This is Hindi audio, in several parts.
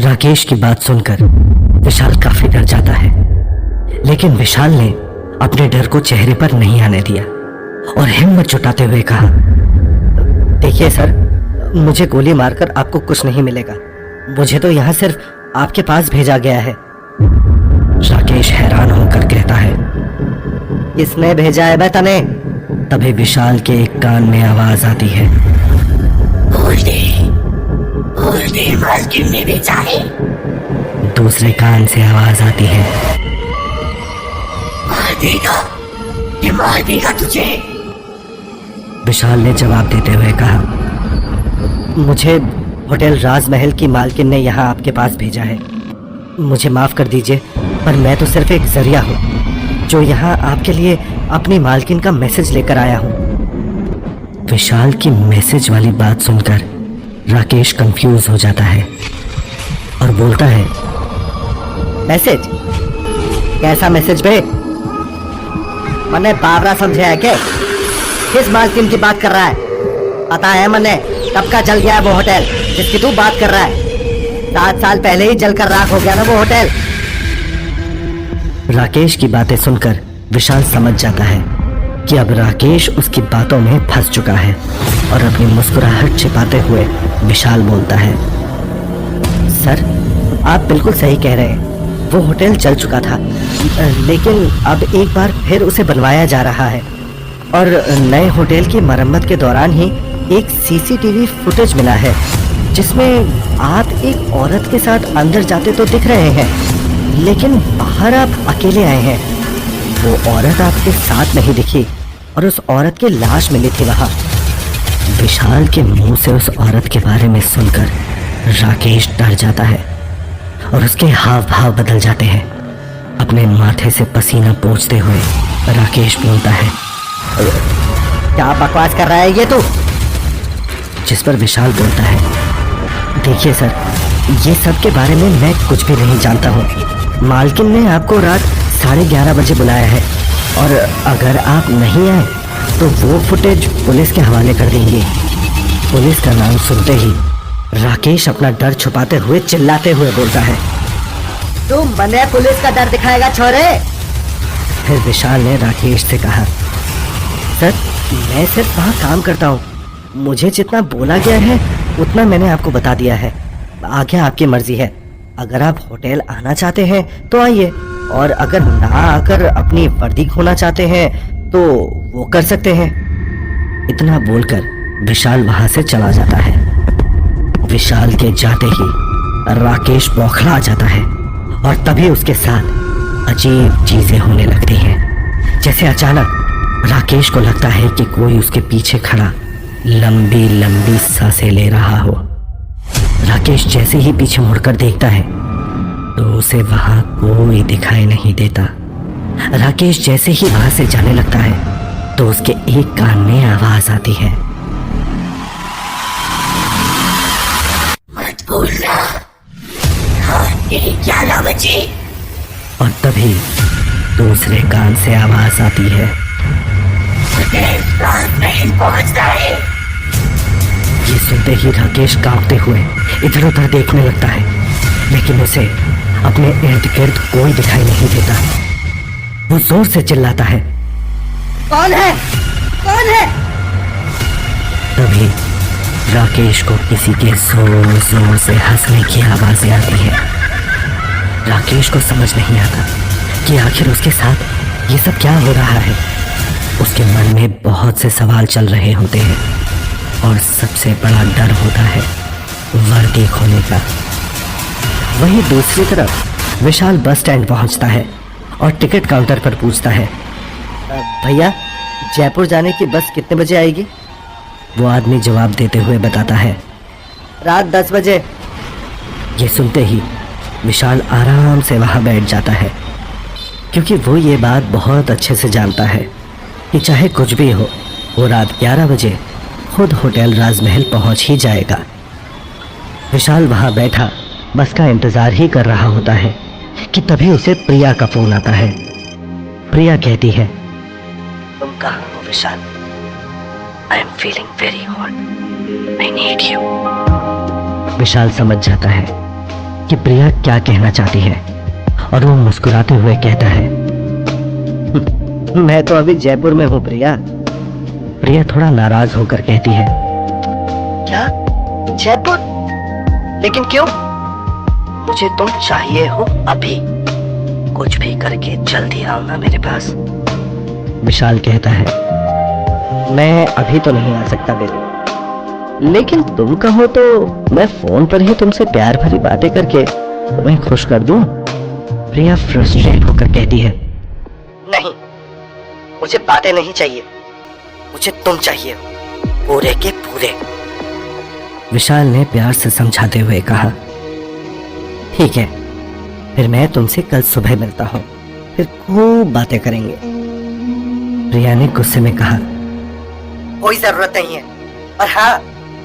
राकेश की बात सुनकर विशाल काफी डर जाता है, लेकिन विशाल ने अपने डर को चेहरे पर नहीं आने दिया और हिम्मत जुटाते हुए कहा, देखिए सर, मुझे गोली मारकर आपको कुछ नहीं मिलेगा। मुझे तो यहाँ सिर्फ आपके पास भेजा गया है। राकेश हैरान होकर कहता है, किसने भेजा है बे तने? तभी विशाल के एक कान में आवाज आती है, बोल दे मालकिन ने भेजा है। दूसरे कान से आवाज आती है, मार देगा तुझे। विशाल ने जवाब देते हुए कहा, मुझे होटल राजमहल की मालकिन ने यहाँ आपके पास भेजा है। मुझे माफ कर दीजिए, पर मैं तो सिर्फ एक जरिया हूँ जो यहाँ आपके लिए अपनी मालकिन का मैसेज लेकर आया हूँ। विशाल की मैसेज वाली बात सुनकर राकेश कंफ्यूज हो जाता है और बोलता है, मैसेज? कैसा मैसेज बे? मैंने बावरा समझा है क्या? किस मालकिन की बात कर रहा है? पता है मैंने कब का जल गया है वो होटल जिसकी तू बात कर रहा है। 7 साल पहले ही जलकर राख हो गया ना वो होटल। राकेश की बातें सुनकर विशाल समझ जाता है कि अब राकेश उसकी बातों में फंस चुका है और अपनी मुस्कुराहट छिपाते हुए विशाल बोलता है, सर आप बिल्कुल सही कह रहे हैं। वो होटल जल चुका था, लेकिन अब एक बार फिर उसे बनवाया जा रहा है और नए होटल की मरम्मत के दौरान ही एक सीसीटीवी फुटेज मिला है जिसमें आप एक औरत के साथ अंदर जाते तो दिख रहे हैं, लेकिन बाहर आप अकेले आए हैं। वो औरत आपके साथ नहीं दिखी और उस औरत की लाश मिली थी वहां। विशाल के मुंह से उस औरत के बारे में सुनकर राकेश डर जाता है और उसके हाव भाव बदल जाते हैं। अपने माथे से पसीना पोंछते हुए राकेश बोलता है, क्या बकवास कर रहा है ये तू? जिस पर विशाल बोलता है, देखिए सर, ये सब के बारे में मैं कुछ भी नहीं जानता हूँ। मालकिन ने आपको रात 11:30 बजे बुलाया है और अगर आप नहीं आए तो वो फुटेज पुलिस के हवाले कर देंगे। पुलिस का नाम सुनते ही राकेश अपना डर छुपाते हुए चिल्लाते हुए बोलता है, तुम मने पुलिस का डर दिखाएगा छोरे? फिर विशाल ने राकेश से कहा, सर मैं सिर्फ वहाँ काम करता हूँ, मुझे जितना बोला गया है उतना मैंने आपको बता दिया है। आगे आपकी मर्जी है, अगर आप होटल आना चाहते हैं तो आइए, और अगर ना आकर अपनी वर्दी खोना चाहते हैं तो वो कर सकते हैं। इतना बोलकर विशाल वहां से चला जाता है। विशाल के जाते ही राकेश बौखला जाता है और तभी उसके साथ अजीब चीजें होने लगती हैं। जैसे अचानक राकेश को लगता है कि कोई उसके पीछे खड़ा लंबी लंबी सांसें ले रहा हो। राकेश जैसे ही पीछे मुड़कर देखता है तो उसे वहां कोई दिखाई नहीं देता। राकेश जैसे ही वहां से जाने लगता है तो उसके एक कान में आवाज आती है, मत बोलना, 11 बजे। और तभी दूसरे कान से आवाज आती है, पहुंचता है। ये सुनते ही राकेश कांपते हुए इधर उधर देखने लगता है, लेकिन उसे अपने इर्द गिर्द कोई दिखाई नहीं देता। वो जोर से चिल्लाता है, कौन है? कौन है? तभी राकेश को किसी के जोर जोर से हंसने की आवाजें आती है। राकेश को समझ नहीं आता कि आखिर उसके साथ ये सब क्या हो रहा है। उसके मन में बहुत से सवाल चल रहे होते हैं और सबसे बड़ा डर होता है वर्दी खोने का। वहीं दूसरी तरफ विशाल बस स्टैंड पहुंचता है और टिकट काउंटर पर पूछता है, भैया जयपुर जाने की बस कितने बजे आएगी? वो आदमी जवाब देते हुए बताता है, रात 10 बजे। ये सुनते ही विशाल आराम से वहां बैठ जाता है, क्योंकि वो ये बात बहुत अच्छे से जानता है कि चाहे कुछ भी हो, वो रात 11 बजे खुद होटल राजमहल पहुंच ही जाएगा। विशाल वहां बैठा बस का इंतजार ही कर रहा होता है कि तभी उसे प्रिया का फोन आता है। प्रिया कहती है, तुम कहाँ हो Vishal? I am feeling very hot, I need you. Vishal समझ जाता है कि प्रिया क्या कहना चाहती है और वो मुस्कुराते हुए कहता है, मैं तो अभी जयपुर में हूँ प्रिया। प्रिया थोड़ा नाराज होकर कहती है, क्या जयपुर? लेकिन क्यों? मुझे तुम चाहिए हो अभी। कुछ भी करके जल्दी आओ ना मेरे पास। विशाल कहता है, मैं अभी तो नहीं आ सकता बेबी, लेकिन तुम कहो तो मैं फोन पर ही तुमसे प्यार भरी बातें करके तुम्हें खुश कर दूं। प्रिया फ्रस्ट्रेट होकर कहती है, नहीं, मुझे बातें नहीं चाहिए, मुझे तुम चाहिए, पूरे के पूरे। विशाल ने प्यार से समझाते हुए कहा, ठीक है, फिर मैं तुमसे कल सुबह मिलता हूँ, फिर खूब बातें करेंगे। प्रिया ने गुस्से में कहा, कोई जरूरत नहीं है, और हाँ,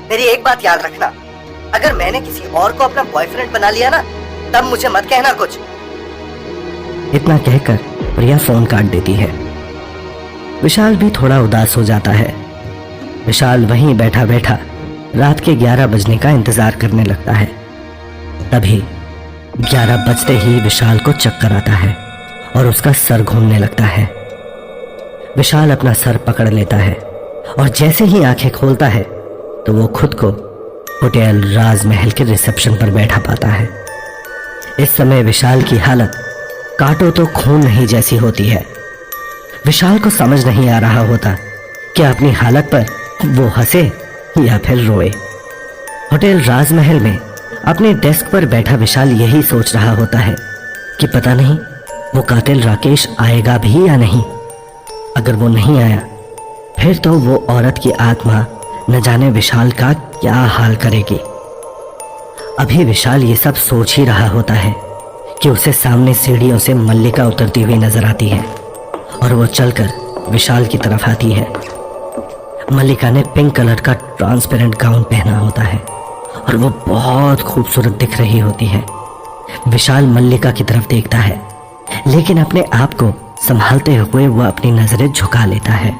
मेरी एक बात याद रखना, अगर मैंने किसी और को अपना बॉयफ्रेंड बना लिया ना, तब मुझे मत कहना कुछ। इतना कहकर प्रिया फोन काट देती है। विशाल भी थोड़ा उदास हो जाता है। विशाल वहीं बैठा बैठा रात के 11 बजने का इंतजार करने लगता है। तभी 11 बजते ही विशाल को चक्कर आता है और उसका सर घूमने लगता है। विशाल अपना सर पकड़ लेता है और जैसे ही आंखें खोलता है तो वो खुद को होटल राजमहल के रिसेप्शन पर बैठा पाता है। इस समय विशाल की हालत काटो तो खून नहीं जैसी होती है। विशाल को समझ नहीं आ रहा होता कि अपनी हालत पर वो हंसे या फिर रोए। होटल राजमहल में अपने डेस्क पर बैठा विशाल यही सोच रहा होता है कि पता नहीं वो कातिल राकेश आएगा भी या नहीं। अगर वो नहीं आया फिर तो वो औरत की आत्मा न जाने विशाल का क्या हाल करेगी। अभी विशाल ये सब सोच ही रहा होता है कि उसे सामने सीढ़ियों से मल्लिका उतरती हुई नजर आती है और वो चलकर विशाल की तरफ आती है। मल्लिका ने पिंक कलर का ट्रांसपेरेंट गाउन पहना होता है और वो बहुत खूबसूरत दिख रही होती है। विशाल मल्लिका की तरफ देखता है, लेकिन अपने आप को संभालते हुए वह अपनी नजरें झुका लेता है।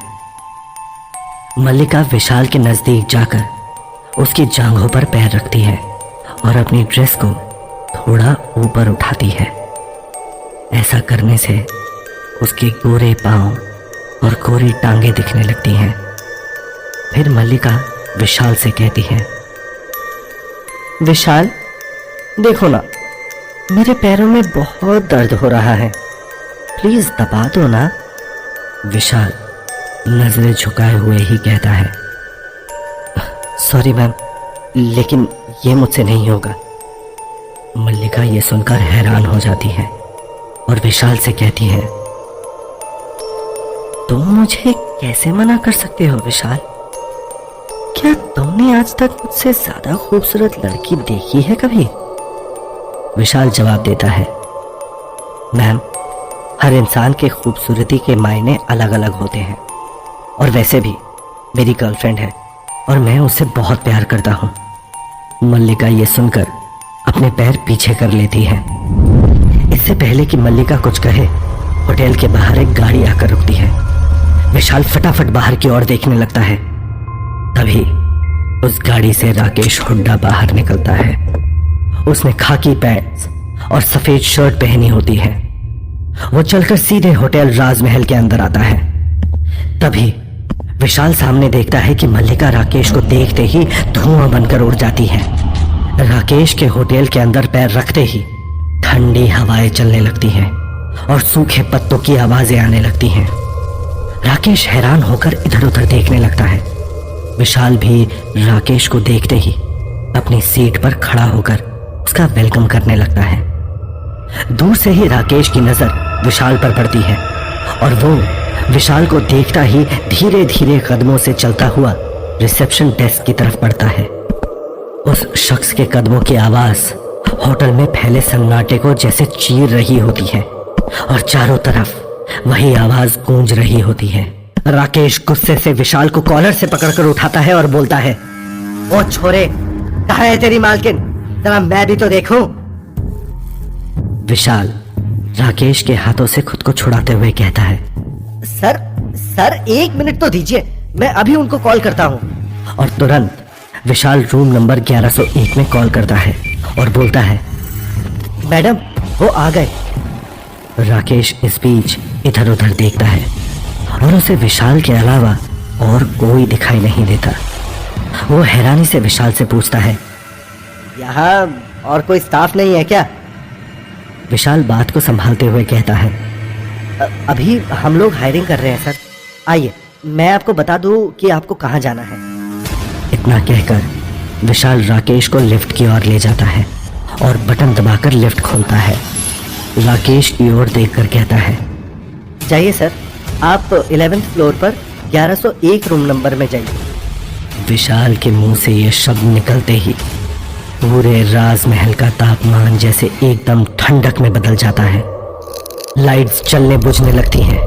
मल्लिका विशाल के नजदीक जाकर उसकी जांघों पर पैर रखती है और अपनी ड्रेस को थोड़ा ऊपर उठाती है। ऐसा करने से उसके गोरे पांव और गोरी टांगे दिखने लगती हैं। फिर मल्लिका विशाल से कहती है, विशाल देखो ना, मेरे पैरों में बहुत दर्द हो रहा है, प्लीज दबा दो ना। विशाल नजरें झुकाए हुए ही कहता है, सॉरी मैम, लेकिन ये मुझसे नहीं होगा। मल्लिका ये सुनकर हैरान हो जाती है और विशाल से कहती है, तुम मुझे कैसे मना कर सकते हो विशाल? क्या तुमने आज तक मुझसे ज्यादा खूबसूरत लड़की देखी है कभी? विशाल जवाब देता है, मैम, हर इंसान के खूबसूरती के मायने अलग अलग होते हैं, और वैसे भी मेरी गर्लफ्रेंड है और मैं उससे बहुत प्यार करता हूँ। मल्लिका ये सुनकर अपने पैर पीछे कर लेती है। इससे पहले कि मल्लिका कुछ कहे, होटल के बाहर एक गाड़ी आकर रुकती है। विशाल फटाफट बाहर की ओर देखने लगता है। तभी उस गाड़ी से राकेश हुड्डा बाहर निकलता है। उसने खाकी पैंट्स और सफेद शर्ट पहनी होती है। वो चलकर सीधे होटल राजमहल के अंदर आता है। तभी विशाल सामने देखता है कि मल्लिका राकेश को देखते ही धुआं बनकर उड़ जाती है। राकेश के होटल के अंदर पैर रखते ही ठंडी हवाएं चलने लगती हैं और सूखे पत्तों की आवाजें आने लगती हैं। राकेश हैरान होकर इधर उधर देखने लगता है। विशाल भी राकेश को देखते ही अपनी सीट पर खड़ा होकर उसका वेलकम करने लगता है। दूर से ही राकेश की नजर विशाल पर पड़ती है और वो विशाल को देखता ही धीरे धीरे कदमों से चलता हुआ रिसेप्शन डेस्क की तरफ बढ़ता है। उस शख्स के कदमों की आवाज होटल में फैले सन्नाटे को जैसे चीर रही होती है और चारों तरफ वही आवाज गूंज रही होती है। राकेश गुस्से से विशाल को कॉलर से पकड़कर उठाता है और बोलता है, ओ छोरे, कहाँ है तेरी मालकिन? जरा मैं भी तो देखूं। विशाल राकेश के हाथों से खुद को छुड़ाते हुए कहता है, सर 1 मिनट तो दीजिए, मैं अभी उनको कॉल करता हूँ। और तुरंत विशाल रूम नंबर 1101 में कॉल करता है और बोलता है, मैडम वो आ गए। राकेश इस बीच इधर उधर देखता है और उसे विशाल के अलावा और कोई दिखाई नहीं देता। वो हैरानी से विशाल से पूछता है, यहाँ और कोई स्टाफ नहीं है क्या? विशाल बात को संभालते हुए कहता है, अभी हम लोग हायरिंग कर रहे हैं सर। आइए मैं आपको बता दूं कि आपको कहाँ जाना है। इतना कहकर विशाल राकेश को लिफ्ट की ओर ले जाता है और बटन दबाकर लिफ्ट खोलता है। राकेश की ओर देखकर कहता है, जाइए सर, आप 11th फ्लोर पर 1101 रूम नंबर में जाइए। विशाल के मुंह से ये शब्द निकलते ही पूरे राजमहल का तापमान जैसे एकदम ठंडक में बदल जाता है। लाइट्स जलने बुझने लगती हैं,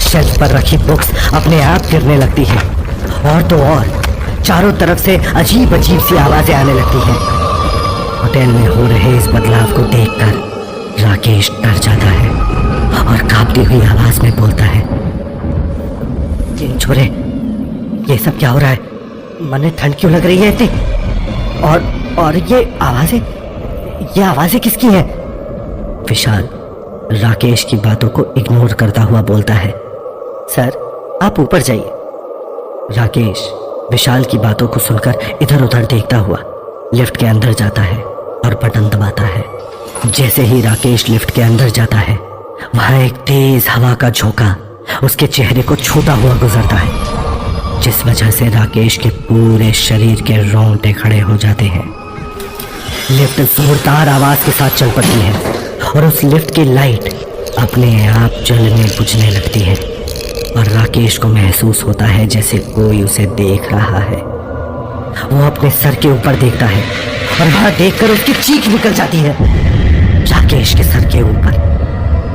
शेल्फ पर रखी बुक्स अपने आप गिरने लगती हैं और तो और चारों तरफ से अजीब अजीब सी आवाजें आने लगती हैं। होटल में हो रहे इस बदलाव को देखकर राकेश डर जाता है और कांपती हुई आवाज में बोलता है, इन छोरे, ये सब क्या हो रहा है? मन ठंड क्यों लग रही है इतनी? और ये आवाजें किसकी हैं? विशाल राकेश की बातों को इग्नोर करता हुआ बोलता है, सर आप ऊपर जाइए। राकेश विशाल की बातों को सुनकर इधर उधर देखता हुआ लिफ्ट के अंदर जाता है और बटन दबाता है। जैसे ही राकेश लिफ्ट के अंदर जाता है, वहां एक तेज हवा का झोंका उसके चेहरे को छूता हुआ गुजरता है, जिस वजह से राकेश के पूरे शरीर के रोंगटे खड़े हो जाते हैं। लिफ्ट जोरदार आवाज के साथ चल पड़ती है और उस लिफ्ट की लाइट अपने आप जलने बुझने लगती है और राकेश को महसूस होता है जैसे कोई उसे देख रहा है। वो अपने सर के ऊपर देखता है और वहां देखकर उसकी चीख निकल जाती है। राकेश के सर के ऊपर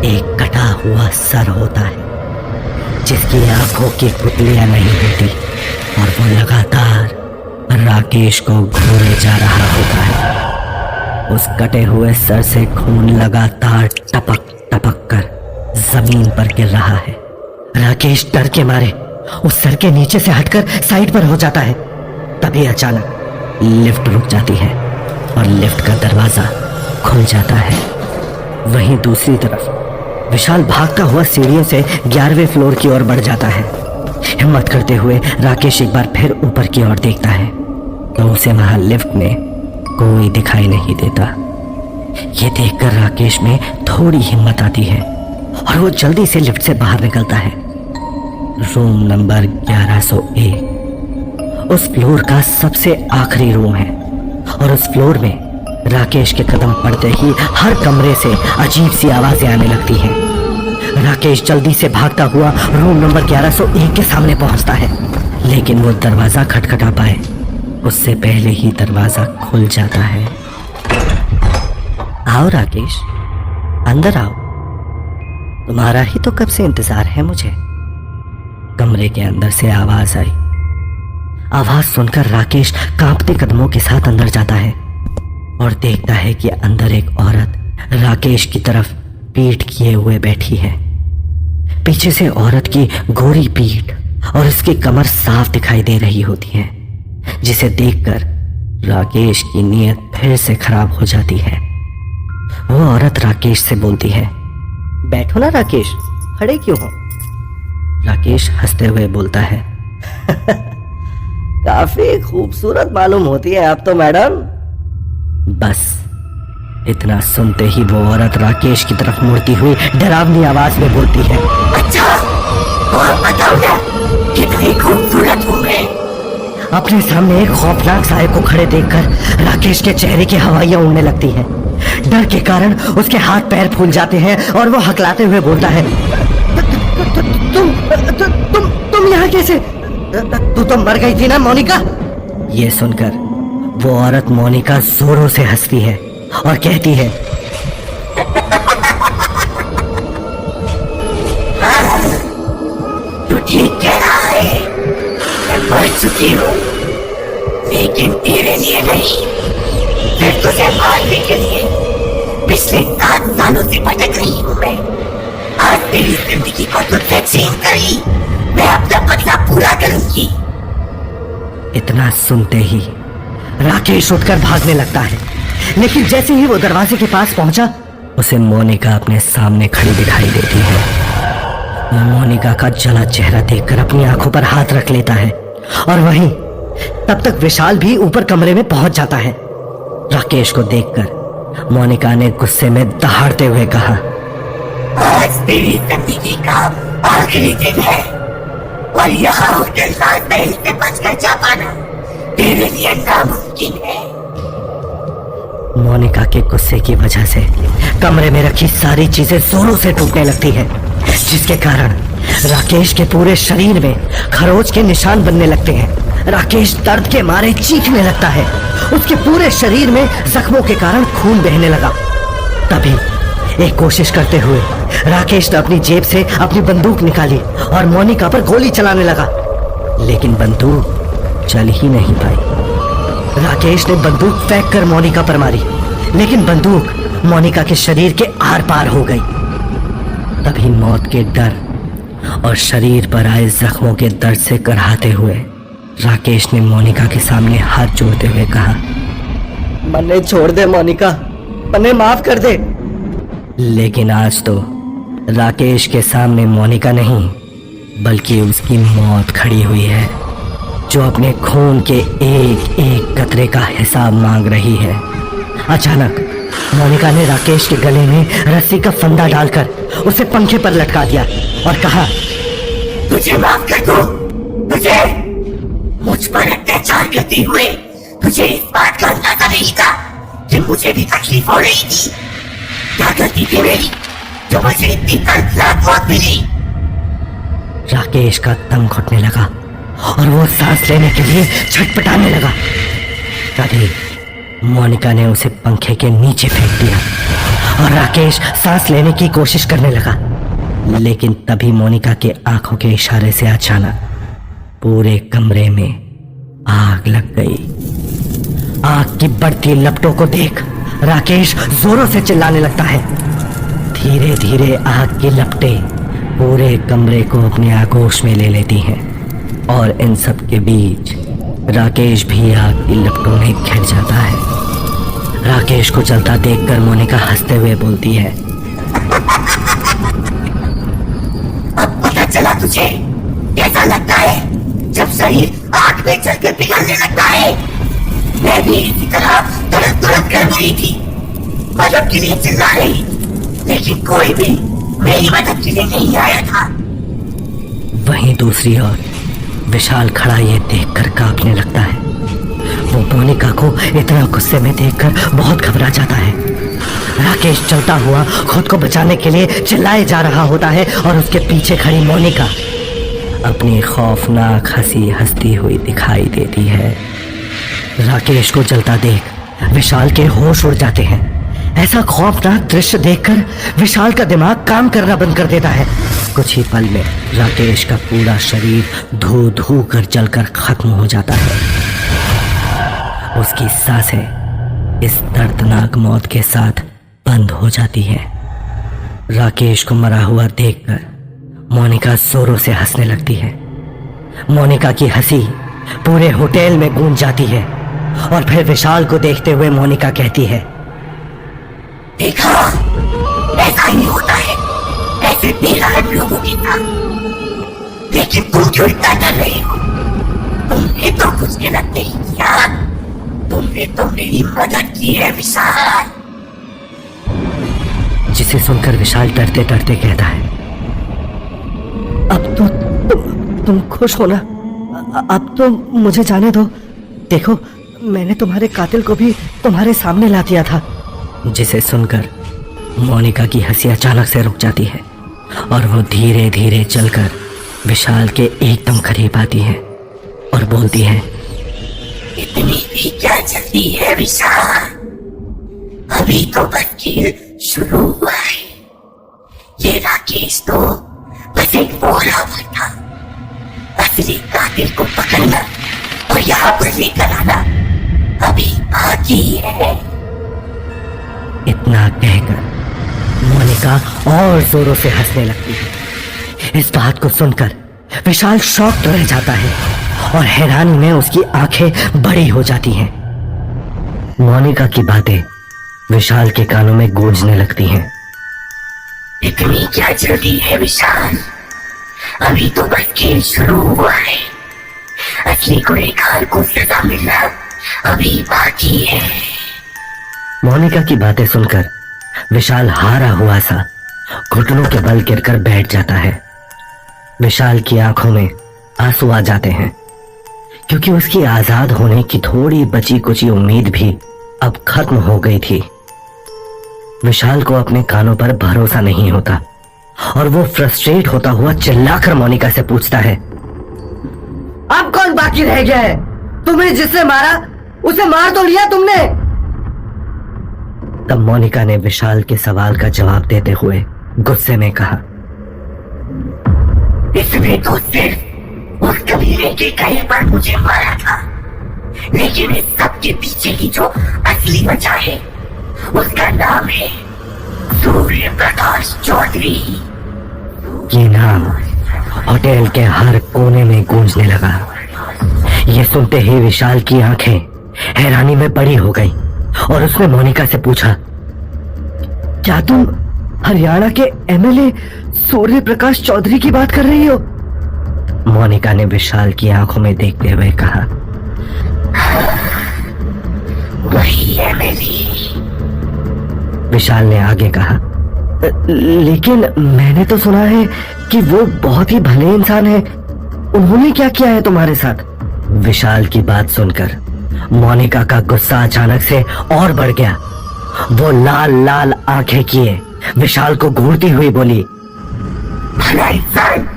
एक कटा हुआ सर होता है जिसकी आंखों की पुतलियां नहीं होती और वो लगातार राकेश को घूरे जा रहा होता है। उस कटे हुए सर से खून लगातार टपक टपक कर जमीन पर गिर रहा है। राकेश डर के मारे उस सर के नीचे से हटकर साइड पर हो जाता है। तभी अचानक लिफ्ट रुक जाती है और लिफ्ट का दरवाजा खुल जाता है। वहीं दूसरी तरफ विशाल भागता हुआ सीढ़ियों से 11वें फ्लोर की ओर बढ़ जाता है। हिम्मत करते हुए राकेश एक बार फिर ऊपर की ओर देखता है तो उसे वहां लिफ्ट में कोई दिखाई नहीं देता। ये देखकर राकेश में थोड़ी हिम्मत आती है और वो जल्दी से लिफ्ट से बाहर निकलता है। रूम नंबर 1101 उस फ्लोर का सबसे आखिरी रूम है और उस फ्लोर में राकेश के कदम पड़ते ही हर कमरे से अजीब सी आवाजें आने लगती हैं। राकेश जल्दी से भागता हुआ रूम नंबर 1101 के सामने पहुंचता है, लेकिन वो दरवाजा खटखटा पाए उससे पहले ही दरवाजा खुल जाता है। आओ राकेश, अंदर आओ, तुम्हारा ही तो कब से इंतजार है मुझे। कमरे के अंदर से आवाज आई। आवाज सुनकर राकेश कांपते कदमों के साथ अंदर जाता है और देखता है कि अंदर एक औरत राकेश की तरफ पीठ किए हुए बैठी है। पीछे से औरत की गोरी पीठ और उसकी कमर साफ दिखाई दे रही होती है, जिसे देखकर राकेश की नीयत फिर से खराब हो जाती है। वो औरत राकेश से बोलती है, बैठो ना राकेश, खड़े क्यों हो? राकेश हंसते हुए बोलता है, काफी खूबसूरत मालूम होती है आप तो मैडम। बस इतना सुनते ही वो औरत राकेश की तरफ मुड़ती हुई डरावनी आवाज में बोलती है, अच्छा तो आप बताओ ना, कितनी खूबसूरत हूं मैं। अपने सामने एक खौफनाक साये को खड़े देखकर राकेश के चेहरे की हवाइयां उड़ने लगती हैं। डर के कारण उसके हाथ पैर फूल जाते हैं और वो हकलाते हुए बोलता है, तुम यहाँ कैसे? तू तो मर गई थी ना मोनिका। ये सुनकर वो औरत मोनिका जोरों से हंसती है और कहती है, तू ठीक कह रहा है, मैं मर चुकी हूँ, लेकिन तेरे लिए नहीं। मैं तुझे मारने के लिए पिछले 7 सालों से भटक रही हूँ। मैं आज तेरी जिंदगी को तुझसे छीन करी, मैं अपना बदला पूरा करूंगी। इतना सुनते ही राकेश उठकर भागने लगता है, लेकिन जैसे ही वो दरवाजे के पास पहुंचा उसे मोनिका अपने सामने खड़ी दिखाई देती है। वो मोनिका का जला चेहरा देखकर अपनी आंखों पर हाथ रख लेता है और वहीं तब तक विशाल भी ऊपर कमरे में पहुंच जाता है। राकेश को देखकर मोनिका ने गुस्से में दहाड़ते हुए कहा, आज तेरी जिंदगी का आखिरी दिन है और यहाँ होटल ताजमहल से बचकर जा पाना तेरे लिए नामुमकिन है। मोनिका के गुस्से की वजह से कमरे में रखी सारी चीजें जोरों से टूटने लगती है, जिसके कारण राकेश के पूरे शरीर में खरोच के निशान बनने लगते हैं। राकेश दर्द के मारे चीखने लगता है। उसके पूरे शरीर में जख्मों के कारण खून बहने लगा। तभी एक कोशिश करते हुए राकेश ने अपनी जेब से अपनी बंदूक निकाली और मोनिका पर गोली चलाने लगा, लेकिन बंदूक चल ही नहीं पाई। राकेश ने बंदूक फेंक कर मोनिका पर मारी, लेकिन बंदूक मोनिका के शरीर के आर पार हो गई। तभी मौत के डर और शरीर पर आए जख्मों के दर्द से कराहते हुए राकेश ने मोनिका के सामने हाथ जोड़ते हुए कहा, मन्ने छोड़ दे मोनिका, मन्ने माफ कर दे। लेकिन आज तो राकेश के सामने मोनिका नहीं बल्कि उसकी मौत खड़ी हुई है, जो अपने खून के एक एक कतरे का हिसाब मांग रही है। अचानक मोनिका ने राकेश के गले में रस्सी का फंदा डालकर उसे पंखे पर लटका दिया और कहा, तुझे माफ कर दो। तुझे मुझ पर अत्याचार करते हुए तुझे इस बात का अंदाजा नहीं था कि मुझे भी तकलीफ हो रही थी। क्या गलती थी मेरी जो मुझे इतनी दर्दनाक मौत मिली। राकेश का दम घुटने लगा और वो सांस लेने के लिए छटपटाने लगा। तभी मोनिका ने उसे पंखे के नीचे फेंक दिया और राकेश सांस लेने की कोशिश करने लगा, लेकिन तभी मोनिका के आंखों के इशारे से अचानक पूरे कमरे में आग लग गई। आग की बढ़ती लपटों को देख राकेश जोरों से चिल्लाने लगता है। धीरे धीरे आग की लपटें पूरे कमरे को अपने आगोश में ले लेती हैं और इन सब के बीच राकेश भी आग की लपटों में घिर जाता है। राकेश को जलता देखकर मोनिका हंसते हुए बोलती है, अब पता चला तुझे कैसा लगता है जब शरीर आग में जलकर पिघलने लगता है। मैं भी इसी तरह तड़प तड़प कर रही थी, मदद के लिए चिल्ला रही, लेकिन कोई भी मेरी मदद के लिए नहीं आया था। वहीं दूसरी ओर विशाल खड़ा ये देखकर कांपने लगता है। वो मोनिका को इतना गुस्से में देखकर बहुत घबरा जाता है। राकेश चलता हुआ खुद को बचाने के लिए चिल्लाए जा रहा होता है और उसके पीछे खड़ी मोनिका अपनी खौफनाक हंसी हंसती हुई दिखाई देती है। राकेश को जलता देख विशाल के होश उड़ जाते हैं। ऐसा खौफनाक दृश्य देखकर विशाल का दिमाग काम करना बंद कर देता है। कुछ ही पल में राकेश का पूरा शरीर धू धू कर जलकर खत्म हो जाता है। उसकी सांसें इस दर्दनाक मौत के साथ बंद हो जाती है। राकेश को मरा हुआ देखकर मोनिका जोरों से हंसने लगती है। मोनिका की हंसी पूरे होटल में गूंज जाती है और फिर विशाल को देखते हुए मोनिका कहती है, देखा, ऐसा ही होता है ऐसे बेरहम लोगों के साथ। लेकिन तुम क्यों इतना डर रहे हो? तुमने तो कुछ गलत नहीं किया, तुमने तो मेरी मदद की है विशाल। जिसे सुनकर विशाल डरते डरते कहता है, अब तो तुम खुश हो ना? अब तो मुझे जाने दो। देखो, मैंने तुम्हारे कातिल को भी तुम्हारे सामने ला दिया था। जिसे सुनकर मोनिका की हंसी अचानक से रुक जाती है और वो धीरे धीरे चलकर विशाल के एकदम करीब आती है और बोलती है, इतनी भी क्या जल्दी है विशाल? अभी तो बस शुरू हुआ है। ये राकेश तो बस एक बोलावर था। असली कातिल को पकड़ना और यहाँ पर लेकर आना अभी बाकी है। इतना कहकर मोनिका और जोरों से हंसने लगती है। इस बात को सुनकर विशाल शॉक्ड रह जाता है और हैरानी में उसकी आंखें बड़ी हो जाती हैं। मोनिका की बातें विशाल के कानों में गूंजने लगती हैं इतनी क्या जल्दी है विशाल? अभी तो बस खेल शुरू हुआ है। असली गुनहगार को सजा मिलना अभी बाकी है। मोनिका की बातें सुनकर विशाल हारा हुआ सा घुटनों के बल गिरकर बैठ जाता है। विशाल की आंखों में आंसू आ जाते हैं क्योंकि उसकी आजाद होने की थोड़ी बची कुची उम्मीद भी अब खत्म हो गई थी। विशाल को अपने कानों पर भरोसा नहीं होता और वो फ्रस्ट्रेट होता हुआ चिल्लाकर मोनिका से पूछता है, अब कौन बाकी रह गया है? तुम्हें जिसने मारा उसे मार तो लिया तुमने। तब मोनिका ने विशाल के सवाल का जवाब देते हुए गुस्से में कहा, इसने तो सिर्फ उस कबीले के कहीं पर मुझे मारा था, लेकिन इस सब के पीछे की जो असली वजह है उसका नाम है सूर्य प्रकाश चौधरी। ये नाम होटल के हर कोने में गूंजने लगा। ये सुनते ही विशाल की आंखें हैरानी में बड़ी हो गई और उसने मोनिका से पूछा, क्या तुम हरियाणा के एमएलए सूर्य प्रकाश चौधरी की बात कर रही हो? मोनिका ने विशाल की आंखों में देखते हुए कहा, वही एमएलए। विशाल ने आगे कहा, लेकिन मैंने तो सुना है कि वो बहुत ही भले इंसान है। उन्होंने क्या किया है तुम्हारे साथ? विशाल की बात सुनकर मोनिका का गुस्सा अचानक से और बढ़ गया। वो लाल लाल आंखें किए विशाल को घूरती हुई बोली, भला इंसान?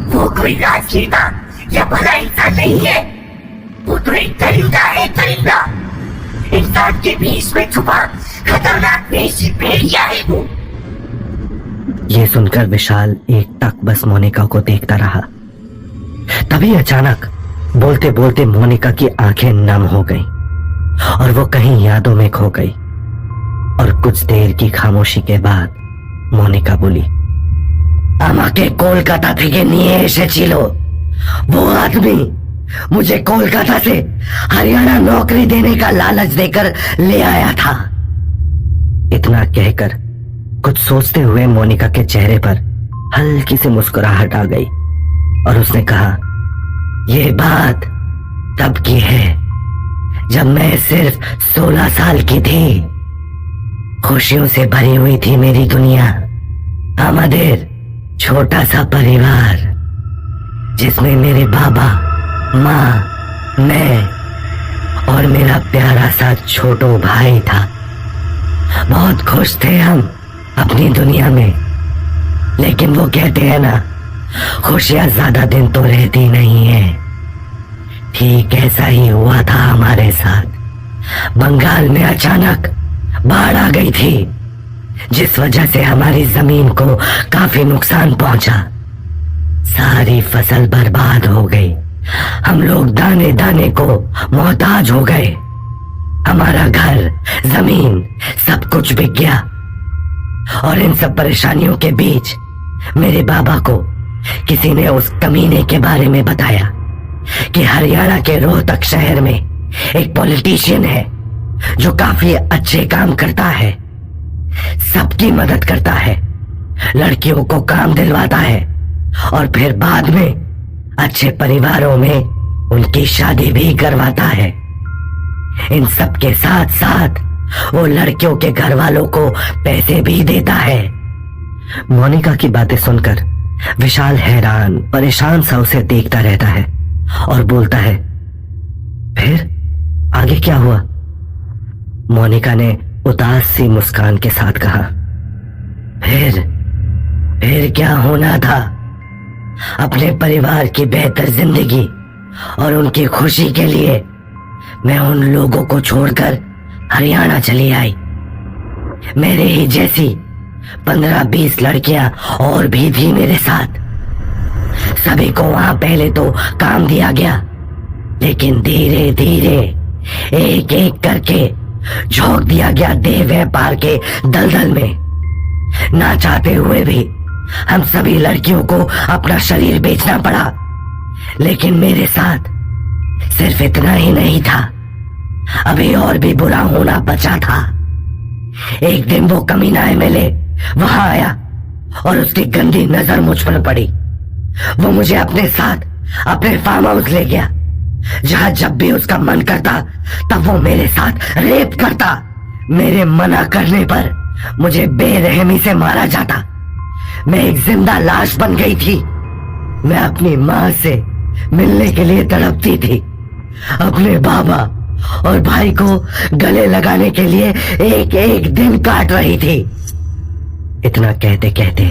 वो कोई राजनेता या भला इंसान नहीं है। वो तो एक दरिंदा है, दरिंदा। इंसान के बीच में छुपा खतरनाक देशी भेड़िया है वो। ये सुनकर विशाल एक टक बस मोनिका को देखता रहा। तभी अचानक बोलते बोलते मोनिका की आंखें नम हो गई और वो कहीं यादों में खो गई। और कुछ देर की खामोशी के बाद मोनिका बोली, আমাকে कोलकाता থেকে নিয়ে এসেছিল वो आदमी। मुझे कोलकाता से हरियाणा नौकरी देने का लालच देकर ले आया था। इतना कहकर कुछ सोचते हुए मोनिका के चेहरे पर हल्की सी मुस्कुराहट आ गई और उसने कहा, यह बात तब की है जब मैं सिर्फ 16 साल की थी। खुशियों से भरी हुई थी मेरी दुनिया। हमारे छोटा सा परिवार जिसमें मेरे बाबा, माँ, मैं और मेरा प्यारा सा छोटो भाई था। बहुत खुश थे हम अपनी दुनिया में। लेकिन वो कहते हैं ना, खुशियां ज्यादा दिन तो रहती नहीं है। ठीक ऐसा ही हुआ था हमारे साथ। बंगाल में अचानक बाढ़ आ गई थी जिस वजह से हमारी जमीन को काफी नुकसान पहुंचा। सारी फसल बर्बाद हो गई। हम लोग दाने दाने को मोहताज हो गए। हमारा घर, जमीन, सब कुछ बिक गया। और इन सब परेशानियों के बीच मेरे बाबा को किसी ने उस कमीने के बारे में बताया कि हरियाणा के रोहतक शहर में एक पॉलिटिशियन है जो काफी अच्छे काम करता है, सबकी मदद करता है, लड़कियों को काम दिलवाता है और फिर बाद में अच्छे परिवारों में उनकी शादी भी करवाता है। इन सब के साथ साथ वो लड़कियों के घर वालों को पैसे भी देता है। मोनिका की बातें सुनकर विशाल हैरान परेशान सा उसे देखता रहता है और बोलता है, फिर आगे क्या हुआ? मोनिका ने उदास सी मुस्कान के साथ कहा, फिर क्या होना था? अपने परिवार की बेहतर जिंदगी और उनकी खुशी के लिए मैं उन लोगों को छोड़कर हरियाणा चली आई। मेरे ही जैसी 15-20 लड़कियां और भी थी मेरे साथ। सभी को वहां पहले तो काम दिया गया, लेकिन धीरे धीरे एक एक करके झोंक दिया गया देह व्यापार के दलदल में। ना चाहते हुए भी हम सभी लड़कियों को अपना शरीर बेचना पड़ा। लेकिन मेरे साथ सिर्फ इतना ही नहीं था, अभी और भी बुरा होना बचा था। एक दिन वो कमीना एमएलए वहां आया और उसकी गंदी नजर मुझ पर पड़ी। वो मुझे अपने साथ अपने फार्म हाउस ले गया, जहां जब भी उसका मन करता तब वो मेरे साथ रेप करता। मेरे मना करने पर मुझे बेरहमी से मारा जाता। मैं एक जिंदा लाश बन गई थी। मैं अपनी माँ से मिलने के लिए तड़पती थी। अपने बाबा और भाई को गले लगाने के लिए एक एक दिन काट रही थी। इतना कहते कहते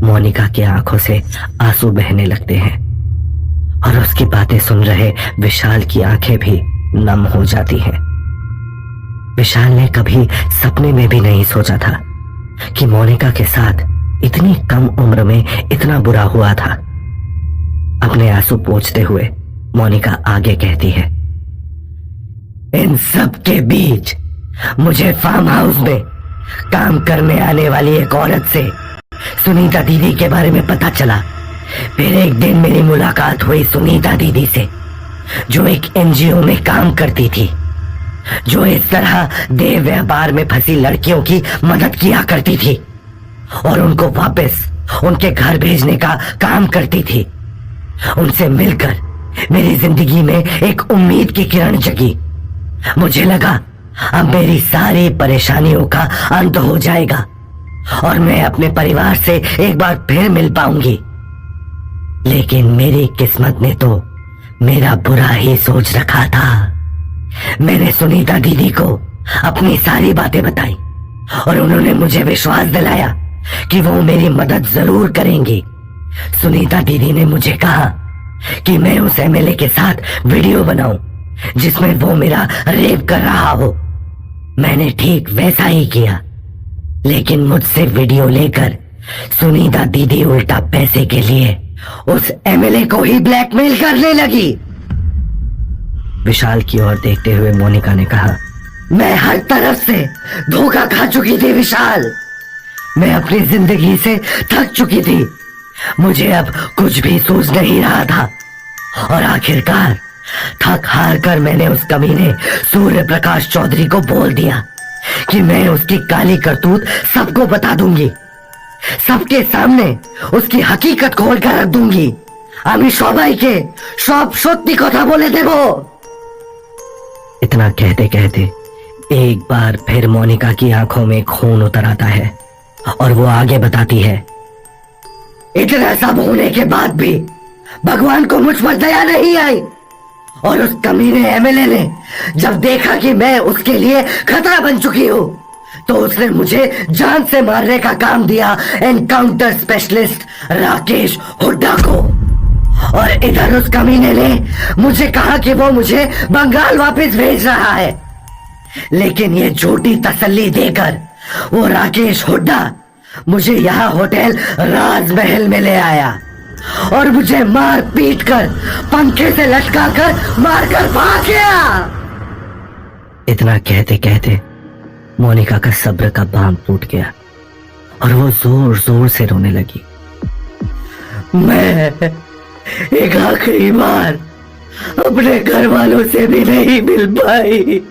मोनिका की आंखों से आंसू बहने लगते हैं और उसकी बातें सुन रहे विशाल की आंखें भी नम हो जाती हैं। विशाल ने कभी सपने में भी नहीं सोचा था कि मोनिका के साथ इतनी कम उम्र में इतना बुरा हुआ था। अपने आंसू पोंछते हुए मोनिका आगे कहती है, इन सब के बीच मुझे फार्म हाउस में काम करने आने वाली एक औरत से सुनीता दीदी के बारे में पता चला। फिर एक दिन मेरी मुलाकात हुई सुनीता दीदी से, जो एक एनजीओ में काम करती थी, जो इस तरह देह व्यापार में फंसी लड़कियों की मदद किया करती थी और उनको वापस उनके घर भेजने का काम करती थी। उनसे मिलकर मेरी जिंदगी में एक उम्मीद की किरण जगी। मुझे लगा अब मेरी सारी परेशानियों का अंत हो जाएगा और मैं अपने परिवार से एक बार फिर मिल पाऊंगी। लेकिन मेरी किस्मत ने तो मेरा बुरा ही सोच रखा था। मैंने सुनीता दीदी को अपनी सारी बातें बताई और उन्होंने मुझे विश्वास दिलाया कि वो मेरी मदद जरूर करेंगी। सुनीता दीदी ने मुझे कहा कि मैं उस एमएलए के साथ वीडियो बनाऊं जिसमें वो मेरा रेप कर रहा हो। मैंने ठीक वैसा ही किया, लेकिन मुझसे वीडियो लेकर सुनीता दीदी उल्टा पैसे के लिए उस एमएलए को ही ब्लैकमेल करने लगी। विशाल की ओर देखते हुए मोनिका ने कहा, मैं हर तरफ से धोखा खा चुकी थी विशाल। मैं अपनी जिंदगी से थक चुकी थी। मुझे अब कुछ भी सूझ नहीं रहा था और आखिरकार थक हार कर मैंने उस कमीने सूर्य प्रकाश चौधरी को बोल दिया कि मैं उसकी काली करतूत सबको बता दूंगी। सबके सामने उसकी हकीकत खोल कर रख दूंगी। আমি সবাইকে সব সত্যি কথা বলে দেব। इतना कहते कहते एक बार फिर मोनिका की आंखों में खून उतर आता है और वो आगे बताती है, इतना सब होने के बाद भी भगवान को मुझ पर दया नहीं आई और उस कमीने एमएलए ने जब देखा कि मैं उसके लिए खतरा बन चुकी हूँ तो उसने मुझे जान से मारने का काम दिया एनकाउंटर स्पेशलिस्ट राकेश हुड्डा को। और इधर उस कमीने ने मुझे कहा कि वो मुझे बंगाल वापस भेज रहा है, लेकिन ये झूठी तसल्ली देकर वो राकेश हुड्डा मुझे यहाँ होटल राजमहल में ले आया और मुझे मार पीट कर पंखे से लटका कर मार कर भाग गया। इतना कहते कहते मोनिका का सब्र का बांध टूट गया और वो जोर जोर से रोने लगी। मैं एक आखिरी बार अपने घर वालों से भी नहीं मिल पाई।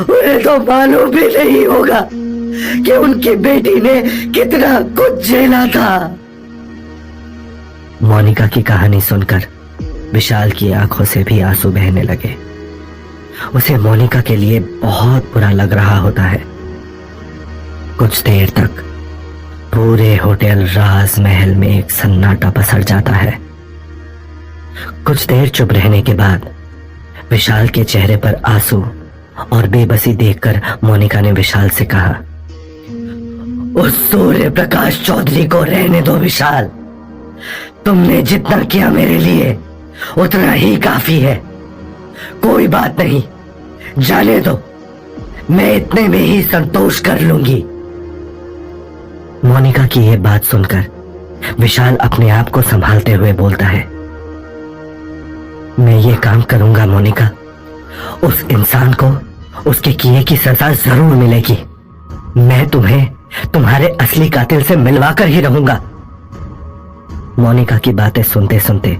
उन्हें तो मालूम भी नहीं होगा कि उनकी बेटी ने कितना कुछ झेला था। मोनिका की कहानी सुनकर विशाल की आंखों से भी आंसू बहने लगे। उसे मोनिका के लिए बहुत बुरा लग रहा होता है। कुछ देर तक पूरे होटल राजमहल में एक सन्नाटा पसर जाता है। कुछ देर चुप रहने के बाद विशाल के चेहरे पर आंसू और बेबसी देखकर मोनिका ने विशाल से कहा, उस सूर्य प्रकाश चौधरी को रहने दो विशाल। तुमने जितना किया मेरे लिए उतना ही काफी है। कोई बात नहीं, जाने दो, मैं इतने में ही संतोष कर लूंगी। मोनिका की यह बात सुनकर विशाल अपने आप को संभालते हुए बोलता है, मैं ये काम करूंगा मोनिका। उस इंसान को उसके किए की सजा जरूर मिलेगी। मैं तुम्हें तुम्हारे असली कातिल से मिलवाकर ही रहूंगा। मोनिका की बातें सुनते सुनते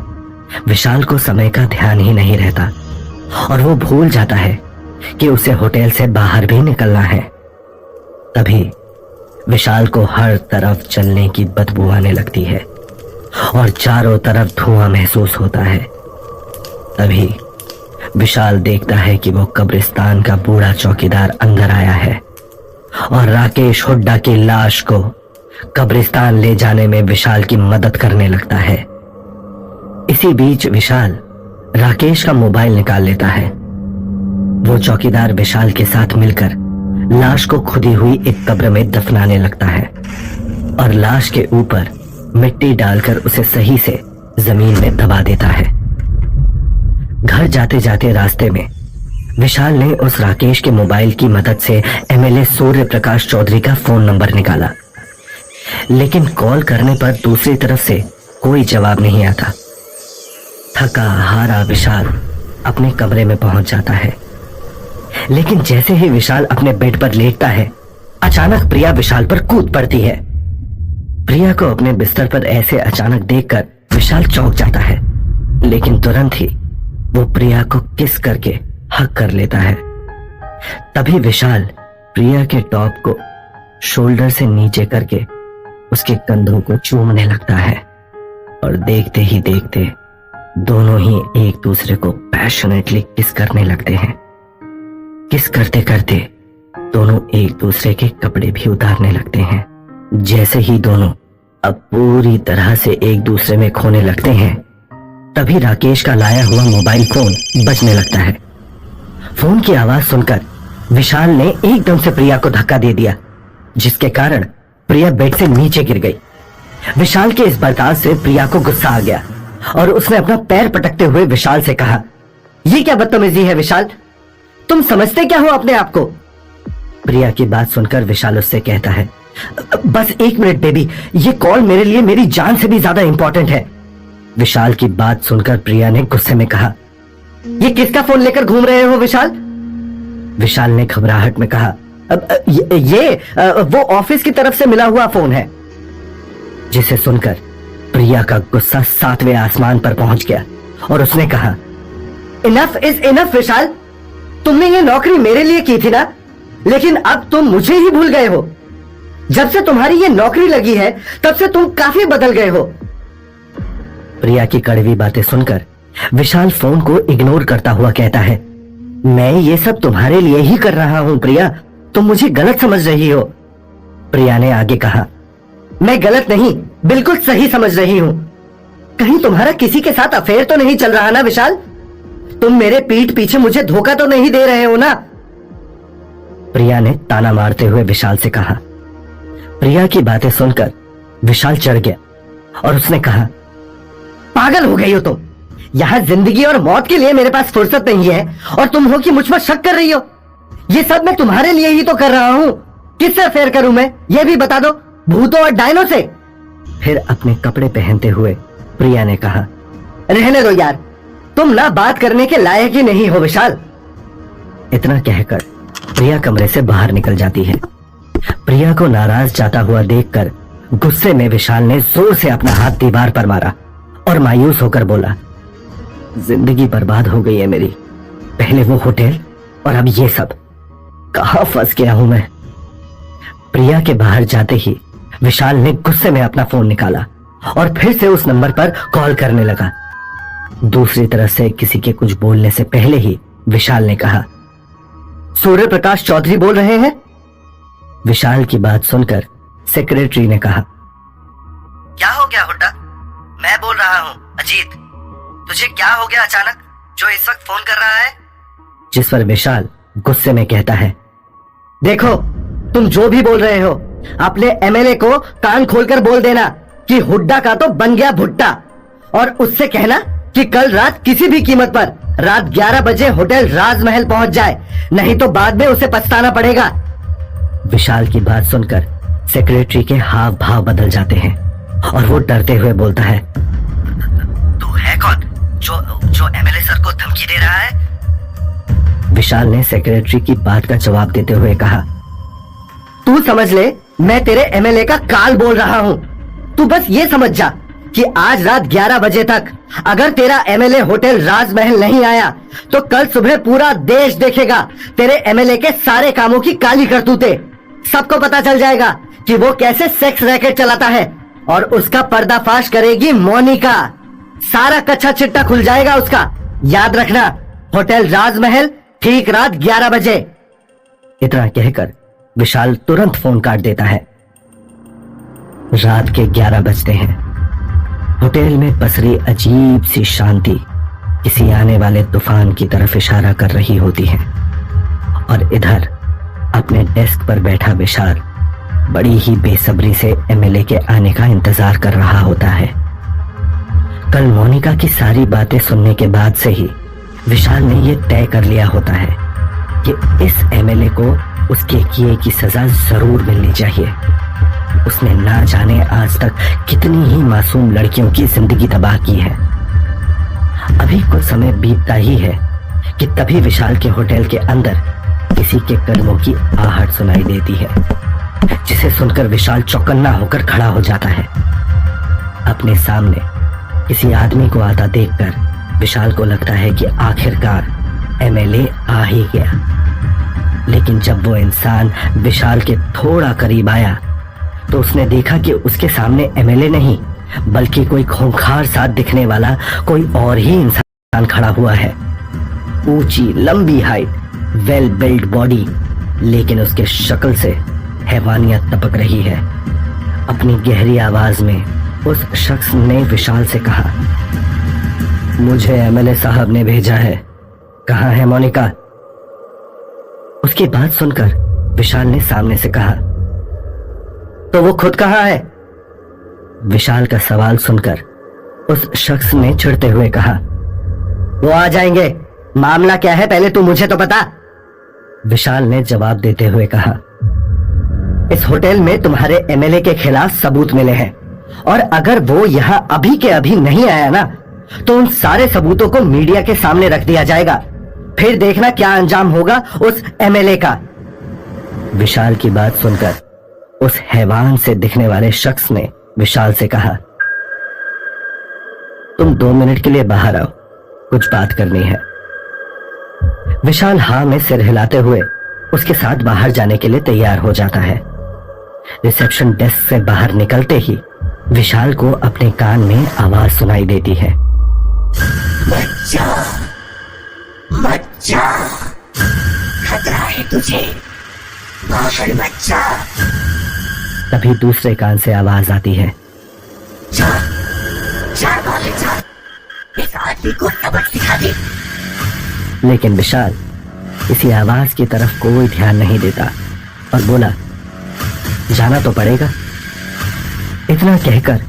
विशाल को समय का ध्यान ही नहीं रहता और वो भूल जाता है कि उसे होटल से बाहर भी निकलना है। तभी विशाल को हर तरफ जलने की बदबू आने लगती है और चारों तरफ धुआं महसूस होता है। तभी विशाल देखता है कि वो कब्रिस्तान का बूढ़ा चौकीदार अंदर आया है और राकेश हुड्डा की लाश को कब्रिस्तान ले जाने में विशाल की मदद करने लगता है। इसी बीच विशाल राकेश का मोबाइल निकाल लेता है। वो चौकीदार विशाल के साथ मिलकर लाश को खुदी हुई एक कब्र में दफनाने लगता है और लाश के ऊपर मिट्टी डालकर उसे सही से जमीन में दबा देता है। घर जाते जाते रास्ते में विशाल ने उस राकेश के मोबाइल की मदद से एमएलए सूर्य प्रकाश चौधरी का फोन नंबर निकाला, लेकिन कॉल करने पर दूसरी तरफ से कोई जवाब नहीं आता। थका हारा विशाल अपने कमरे में पहुंच जाता है, लेकिन जैसे ही विशाल अपने बेड पर लेटता है, अचानक प्रिया विशाल पर कूद पड़ती है। प्रिया को अपने बिस्तर पर ऐसे अचानक देखकर विशाल चौंक जाता है, लेकिन तुरंत ही वो प्रिया को किस करके हक कर लेता है। तभी विशाल प्रिया के टॉप को शोल्डर से नीचे करके उसके कंधों को चूमने लगता है और देखते ही देखते दोनों ही एक दूसरे को पैशनेटली किस करने लगते हैं। किस करते करते दोनों एक दूसरे के कपड़े भी उतारने लगते हैं। जैसे ही दोनों अब पूरी तरह से एक दूसरे में खोने लगते हैं, तभी राकेश का लाया हुआ मोबाइल फोन बजने लगता है। फोन की आवाज सुनकर विशाल ने एकदम से प्रिया को धक्का दे दिया, जिसके कारण प्रिया बेड से नीचे गिर गई। विशाल के इस बर्ताव से प्रिया को गुस्सा आ गया और उसने अपना पैर पटकते हुए विशाल से कहा, यह क्या बदतमीजी है विशाल, तुम समझते क्या हो अपने आप को? प्रिया की बात सुनकर विशाल उससे कहता है, बस 1 मिनट बेबी, ये कॉल मेरे लिए मेरी जान से भी ज्यादा इंपॉर्टेंट है। विशाल की बात सुनकर प्रिया ने गुस्से में कहा, ये किसका फोन लेकर घूम रहे हो विशाल? विशाल ने घबराहट में कहा, वो ऑफिस की तरफ से मिला हुआ फोन है। जिसे सुनकर प्रिया का गुस्सा 7वें आसमान पर पहुंच गया और उसने कहा, इनफ इज इनफ विशाल, तुमने ये नौकरी मेरे लिए की थी ना, लेकिन अब तुम मुझे ही भूल गए हो। जब से तुम्हारी ये नौकरी लगी है तब से तुम काफी बदल गए हो। प्रिया की कड़वी बातें सुनकर विशाल फोन को इग्नोर करता हुआ कहता है, मैं ये सब तुम्हारे लिए ही कर रहा हूं प्रिया, तुम मुझे गलत समझ रही हो। प्रिया ने आगे कहा, मैं गलत नहीं, बिल्कुल सही समझ रही हूं। कहीं तुम्हारा किसी के साथ अफेयर तो नहीं चल रहा ना विशाल? तुम मेरे पीठ पीछे मुझे धोखा तो नहीं दे रहे हो ना? प्रिया ने ताना मारते हुए विशाल से कहा। प्रिया की बातें सुनकर विशाल चढ़ गया और उसने कहा, पागल हो गई हो तुम, यहां जिंदगी और मौत के लिए मेरे पास फुर्सत नहीं है और तुम हो कि मुझ पर शक कर रही हो। ये सब मैं तुम्हारे लिए ही तो कर रहा हूं। किससे अफेयर करूं मैं, ये भी बता दो, भूतों और डायनो से? फिर अपने कपड़े पहनते हुए प्रिया ने कहा, रहने दो यार, तुम ना बात करने के लायक ही नहीं हो विशाल। इतना कहकर प्रिया कमरे से बाहर निकल जाती है। प्रिया को नाराज जाता हुआ देखकर गुस्से में विशाल ने जोर से अपना हाथ दीवार पर मारा और मायूस होकर बोला, जिंदगी बर्बाद हो गई है मेरी, पहले वो होटल और अब ये सब, कहां फंस गया हूं मैं। प्रिया के बाहर जाते ही विशाल ने गुस्से में अपना फोन निकाला और फिर से उस नंबर पर कॉल करने लगा। दूसरी तरफ से किसी के कुछ बोलने से पहले ही विशाल ने कहा, सूर्य प्रकाश चौधरी बोल रहे हैं? विशाल की बात सुनकर सेक्रेटरी ने कहा, क्या हो गया हुड्डा? मैं बोल रहा हूं अजीत, तुझे क्या हो गया अचानक जो इस वक्त फोन कर रहा है? जिस पर विशाल गुस्से में कहता है, देखो तुम जो भी बोल रहे हो अपने एमएलए को कान खोलकर बोल देना कि हुड्डा का तो बन गया भुट्टा, और उससे कहना कि कल रात किसी भी कीमत पर रात 11 बजे होटल राजमहल पहुंच जाए, नहीं तो बाद में उसे पछताना पड़ेगा। विशाल की बात सुनकर सेक्रेटरी के हाव भाव बदल जाते हैं और वो डरते हुए बोलता है, तू है कौन जो एमएलए सर को धमकी दे रहा है? विशाल ने सेक्रेटरी की बात का जवाब देते हुए कहा, तू समझ ले, मैं तेरे एमएलए का काल बोल रहा हूं। तू बस ये समझ जा कि आज रात 11 बजे तक अगर तेरा एमएलए होटल राजमहल नहीं आया तो कल सुबह पूरा देश देखेगा तेरे एमएलए के सारे कामों की काली करतूतें। सबको पता चल जाएगा कि वो कैसे सेक्स रैकेट चलाता है और उसका पर्दाफाश करेगी मोनिका। सारा कच्चा चिट्टा खुल जाएगा उसका। याद रखना, होटल राजमहल, ठीक रात 11 बजे। इतना कहकर विशाल तुरंत फोन काट देता है। रात के 11 बजते हैं। होटल में पसरी अजीब सी शांति किसी आने वाले तूफान की तरफ इशारा कर रही होती है। और इधर अपने डेस्क पर बैठा विशाल बड़ी ही बेसब्री से एमएलए के आने का इंतजार कर रहा होता है। कल मोनिका की सारी बातें सुनने के बाद से ही विशाल ने यह तय कर लिया होता है कि इस एमएलए को उसके किए की सजा जरूर मिलनी चाहिए। उसने ना जाने आज तक कितनी ही मासूम लड़कियों की जिंदगी तबाह की है। अभी कुछ समय बीतता ही है कि तभी विशाल के होटल के अंदर किसी के कदमों की आहट सुनाई देती है, जिसे सुनकर विशाल चौकन्ना होकर खड़ा हो जाता है। अपने सामने किसी आदमी को आता देखकर विशाल को लगता है कि आखिरकार एमएलए आ ही गया। लेकिन जब वो इंसान विशाल के थोड़ा करीब आया तो उसने देखा कि उसके सामने एमएलए नहीं बल्कि कोई खूंखार सा दिखने वाला कोई और ही इंसान खड़ा हुआ है। ऊंची लंबी हाइट, वेल बिल्ड बॉडी, लेकिन उसके शक्ल से हैवानियत टपक रही है। अपनी गहरी आवाज में उस शख्स ने विशाल से कहा, मुझे एमएलए साहब ने भेजा है। कहाँ है मोनिका? उसकी बात सुनकर विशाल ने सामने से कहा, तो वो खुद कहाँ है? विशाल का सवाल सुनकर उस शख्स ने चिढ़ते हुए कहा, वो आ जाएंगे। मामला क्या है पहले तू मुझे तो बता। विशाल ने जवाब देते हुए कहा, इस होटल में तुम्हारे एमएलए के खिलाफ सबूत मिले हैं और अगर वो यहां अभी के अभी नहीं आया ना तो उन सारे सबूतों को मीडिया के सामने रख दिया जाएगा। फिर देखना क्या अंजाम होगा उस एमएलए का। विशाल की बात सुनकर उस हैवान से दिखने वाले शख्स ने विशाल से कहा, तुम 2 मिनट के लिए बाहर आओ, कुछ बात करनी है। विशाल हाँ में सिर हिलाते हुए उसके साथ बाहर जाने के लिए तैयार हो जाता है। रिसेप्शन डेस्क से बाहर निकलते ही विशाल को अपने कान में आवाज सुनाई देती है, मत जा, खतरा है तुझे, बाहर मत जा। तभी दूसरे कान से आवाज आती है, जा बाहर जा, इस आदमी को सबक सिखा दे। लेकिन विशाल इसी आवाज की तरफ कोई ध्यान नहीं देता और बोला, जाना तो पड़ेगा। इतना कहकर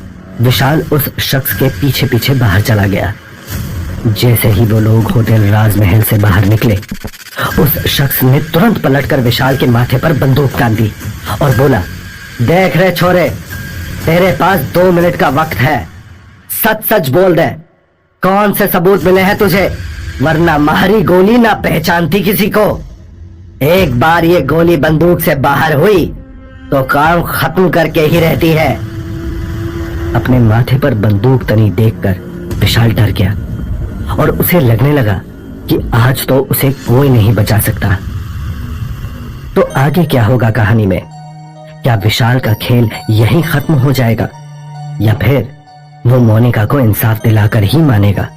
विशाल उस शख्स के पीछे पीछे बाहर चला गया। जैसे ही वो लोग होटल राजमहल से बाहर निकले, उस शख्स ने तुरंत पलटकर विशाल के माथे पर बंदूक तान दी और बोला, देख रहे छोरे, तेरे पास 2 मिनट का वक्त है, सच सच बोल दे, कौन से सबूत मिले हैं तुझे, वरना मारी गोली ना पहचानती किसी को। एक बार ये गोली बंदूक से बाहर हुई तो काम खत्म करके ही रहती है। अपने माथे पर बंदूक तनी देखकर विशाल डर गया और उसे लगने लगा कि आज तो उसे कोई नहीं बचा सकता। तो आगे क्या होगा कहानी में? क्या विशाल का खेल यहीं खत्म हो जाएगा या फिर वो मोनिका को इंसाफ दिलाकर ही मानेगा?